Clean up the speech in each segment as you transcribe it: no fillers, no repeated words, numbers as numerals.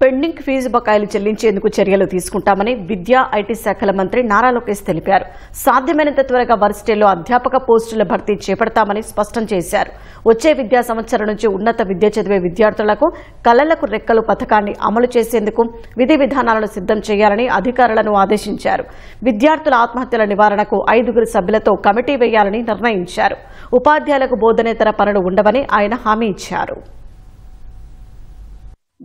Pending fee బకాయిలు చెల్లించేందుకు చర్యలు తీసుకుంటామని విద్యా ఐటీ శాఖల మంత్రి నారా లోకేష్ తెలిపారు. సాధ్యమైనంత త్వరగా వర్సిటీల్లో అధ్యాపక పోస్టుల భర్తీ చేపడతామని స్పష్టం చేశారు. వచ్చే విద్యా సంవత్సరం నుంచి ఉన్నత విద్య చదివే విద్యార్థులకు కళలకు రెక్కలు పథకాన్ని అమలు చేసేందుకు విధి విధానాలను సిద్దం చేయాలని అధికారులను ఆదేశించారు. విద్యార్థుల ఆత్మహత్యల నివారణకు 5 సభ్యులతో కమిటీ వేయాలని నిర్ణయించారు. ఉపాధ్యాయులకు బోధనేతర పనులు ఉండవని ఆయన హామీ ఇచ్చారు.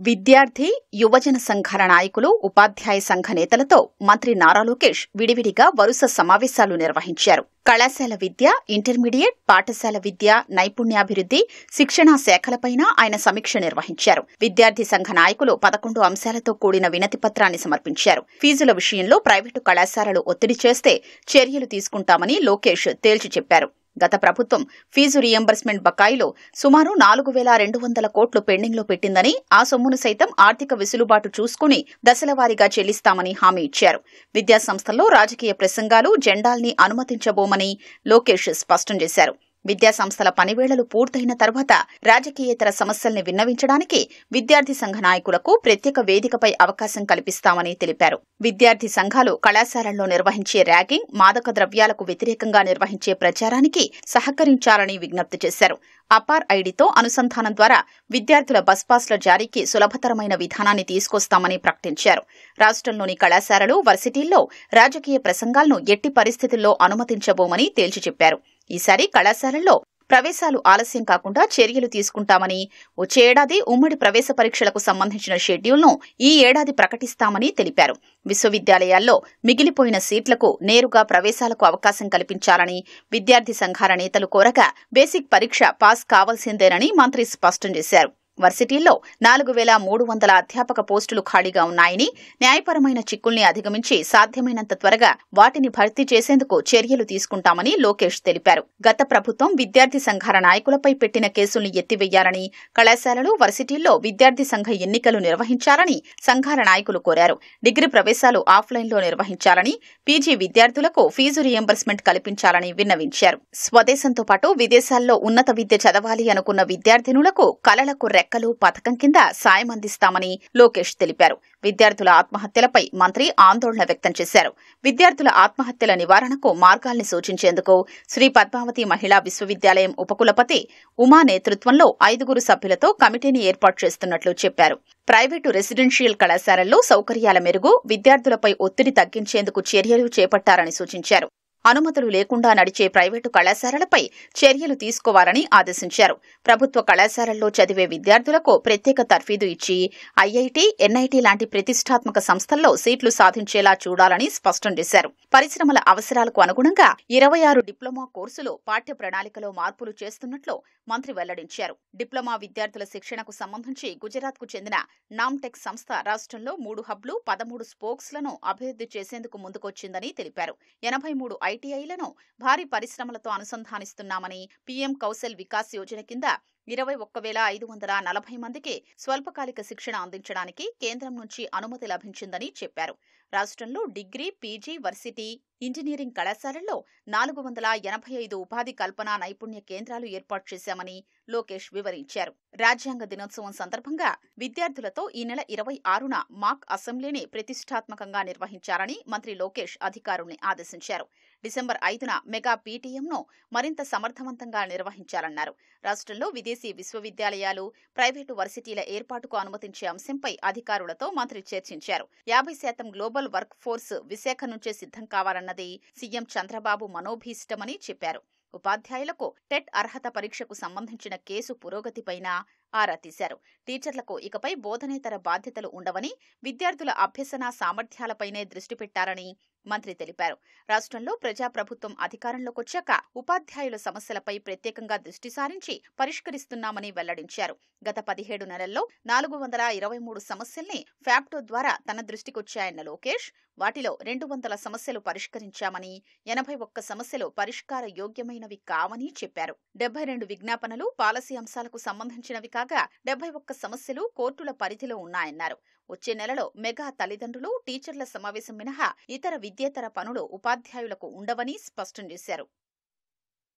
విద్యార్థి యువజన సంఘాల నాయకులు ఉపాధ్యాయ సంఘ నేతలతో మంత్రి నారా లోకేష్ విడివిడిగా వరుస సమావేశాలు నిర్వహించారు. కళాశాల విద్య, ఇంటర్మీడియట్, పాఠశాల విద్య, నైపుణ్యాభివృద్ధి, శిక్షణా శాఖలపైన ఆయన సమీక్ష నిర్వహించారు. విద్యార్థి సంఘ నాయకులు 11 అంశాలతో కూడిన వినతి పత్రాన్ని సమర్పించారు. ఫీజుల విషయంలో ప్రైవేటు కళాశాలలు ఒత్తిడి చేస్తే చర్యలు తీసుకుంటామని లోకేష్ తేల్చి చెప్పారు. గత ప్రభుత్వం ఫీజు రీయింబర్స్మెంట్ బకాయిలో సుమారు 4,200 కోట్లు పెండింగ్లో పెట్టిందని, ఆ సొమ్మును సైతం ఆర్థిక వెసులుబాటు చూసుకుని దశలవారీగా చెల్లిస్తామని హామీ ఇచ్చారు. విద్యాసంస్థల్లో రాజకీయ ప్రసంగాలు, జెండాల్ని అనుమతించబోమని లోకేష్ స్పష్టం చేశారు. విద్యాసంస్థల పనివేళలు పూర్తయిన తర్వాత రాజకీయేతర సమస్యల్ని విన్నవించడానికి విద్యార్థి సంఘ నాయకులకు ప్రత్యేక వేదికపై అవకాశం కల్పిస్తామని తెలిపారు. విద్యార్థి సంఘాలు కళాశాలల్లో నిర్వహించే ర్యాగింగ్, మాదక ద్రవ్యాలకు వ్యతిరేకంగా నిర్వహించే ప్రచారానికి సహకరించాలని విజ్ఞప్తి చేశారు. అపార్ ఐడితో అనుసంధానం ద్వారా విద్యార్థుల బస్ పాస్ల జారీకి సులభతరమైన విధానాన్ని తీసుకొస్తామని ప్రకటించారు. రాష్ట్రంలోని కళాశాలలు, వర్సిటీల్లో రాజకీయ ప్రసంగాలను ఎట్టి పరిస్థితుల్లో అనుమతించబోమని తేల్చి చెప్పారు. ఈసారి కళాశాలల్లో ప్రవేశాలు ఆలస్యం కాకుండా చర్యలు తీసుకుంటామని, వచ్చే ఏడాది ఉమ్మడి ప్రవేశ పరీక్షలకు సంబంధించిన షెడ్యూల్ను ఈ ఏడాది ప్రకటిస్తామని తెలిపారు. విశ్వవిద్యాలయాల్లో మిగిలిపోయిన సీట్లకు నేరుగా ప్రవేశాలకు అవకాశం కల్పించాలని విద్యార్థి సంఘాల నేతలు కోరగా బేసిక్ పరీక్ష పాస్ కావాల్సిందేనని మంత్రి స్పష్టం చేశారు. వర్సిటీల్లో 4,300 అధ్యాపక పోస్టులు ఖాళీగా ఉన్నాయని, న్యాయపరమైన చిక్కుల్ని అధిగమించి సాధ్యమైనంత త్వరగా వాటిని భర్తీ చేసేందుకు చర్యలు తీసుకుంటామని లోకేష్ తెలిపారు. గత ప్రభుత్వం విద్యార్థి సంఘాల నాయకులపై పెట్టిన కేసుల్ని ఎత్తివేయాలని, కళాశాలలు, వర్సిటీల్లో విద్యార్థి సంఘ ఎన్నికలు నిర్వహించాలని సంఘాల నాయకులు కోరారు. డిగ్రీ ప్రవేశాలు ఆఫ్లైన్లో నిర్వహించాలని, పీజీ విద్యార్థులకు ఫీజు రీయింబర్స్మెంట్ కల్పించాలని విన్నవించారు. స్వదేశంతో పాటు విదేశాల్లో ఉన్నత విద్య చదవాలి అనుకున్న విద్యార్థినులకు కళలకు రెక్కలు పథకం కింద సాయం అందిస్తామని లోకేష్ తెలిపారు. విద్యార్థుల ఆత్మహత్యలపై మంత్రి ఆందోళన వ్యక్తం చేశారు. విద్యార్థుల ఆత్మహత్యల నివారణకు మార్గాల్ని సూచించేందుకు శ్రీ పద్మావతి మహిళా విశ్వవిద్యాలయం ఉపకులపతి ఉమా నేతృత్వంలో 5 సభ్యులతో కమిటీని ఏర్పాటు చేస్తున్నట్లు చెప్పారు. ప్రైవేటు రెసిడెన్షియల్ కళాశాలల్లో సౌకర్యాల మెరుగు, విద్యార్థులపై ఒత్తిడి తగ్గించేందుకు చర్యలు చేపట్టారని సూచించారు. అనుమతులు లేకుండా నడిచే ప్రైవేటు కళాశాలలపై చర్యలు తీసుకోవాలని ఆదేశించారు. ప్రభుత్వ కళాశాలల్లో చదివే విద్యార్థులకు ప్రత్యేక తర్ఫీదు ఇచ్చి ఐఐటీ, ఎన్ఐటీ లాంటి ప్రతిష్టాత్మక సంస్థల్లో సీట్లు సాధించేలా చూడాలని స్పష్టం చేశారు. పరిశ్రమల అవసరాలకు అనుగుణంగా 26 డిప్లొమా కోర్సులు పాఠ్య ప్రణాళికలో మార్పులు చేస్తున్నట్లు మంత్రి వెల్లడించారు. డిప్లొమా విద్యార్థుల శిక్షణకు సంబంధించి గుజరాత్కు చెందిన నామ్టెక్ సంస్థ రాష్ట్రంలో 3 హబ్లు, 13 స్పోక్స్లను అభివృద్ధి చేసేందుకు ముందుకొచ్చిందని తెలిపారు. 83 ఐటీఐలను భారీ పరిశ్రమలతో అనుసంధానిస్తున్నామని, పీఎం కౌశల్ వికాస్ యోజన కింద 21,540 మందికి స్వల్పకాలిక శిక్షణ అందించడానికి కేంద్రం నుంచి అనుమతి లభించిందని చెప్పారు. రాష్ట్రంలో డిగ్రీ, పీజీ, వర్సిటీ, ఇంజనీరింగ్ కళాశాలల్లో 485 ఉపాధి కల్పన నైపుణ్య కేంద్రాలు ఏర్పాటు చేశామని లోకేష్ వివరించారు. రాజ్యాంగ దినోత్సవం సందర్భంగా విద్యార్థులతో ఈ నెల 26న మాక్ అసెంబ్లీని ప్రతిష్టాత్మకంగా నిర్వహించాలని మంత్రి లోకేష్ అధికారుల్ని ఆదేశించారు. డిసెంబర్ 5న మెగా పీటీఎంను మరింత సమర్థవంతంగా నిర్వహించాలన్నారు. రాష్ట్రంలో విదేశీ విశ్వవిద్యాలయాలు, ప్రైవేటు వర్సిటీల ఏర్పాటుకు అనుమతించే అంశంపై అధికారులతో మంత్రి చర్చించారు. 50% గ్లోబల్ వర్క్ ఫోర్స్ విశాఖ నుంచే సిద్ధం కావాలన్నది సీఎం చంద్రబాబు మనోభీష్టమని చెప్పారు. ఉపాధ్యాయులకు టెట్ అర్హత పరీక్షకు సంబంధించిన కేసు పురోగతిపైన ఆరా తీశారు. టీచర్లకు ఇకపై బోధనేతర బాధ్యతలు ఉండవని, విద్యార్థుల అభ్యసన సామర్థ్యాలపైనే దృష్టి పెట్టారని మంత్రి తెలిపారు. రాష్ట్రంలో ప్రజాప్రభుత్వం అధికారంలోకొచ్చాక ఉపాధ్యాయుల సమస్యలపై ప్రత్యేకంగా దృష్టి సారించి పరిష్కరిస్తున్నామని వెల్లడించారు. గత 17 నెలల్లో 423 సమస్యల్ని ఫ్యాప్టో ద్వారా తన దృష్టికొచ్చాయన్న లోకేష్, వాటిలో 200 సమస్యలు పరిష్కరించామని, 81 సమస్యలు పరిష్కార యోగ్యమైనవి కావని చెప్పారు. 72 విజ్ఞాపనలు పాలసీ అంశాలకు సంబంధించినవి కాగా 71 సమస్యలు కోర్టుల పరిధిలో ఉన్నాయన్నారు. వచ్చే నెలలో మెగా తల్లిదండ్రులు, టీచర్ల సమావేశం మినహా ఇతర విద్యేతర పనులు ఉపాధ్యాయులకు ఉండవని స్పష్టం చేశారు.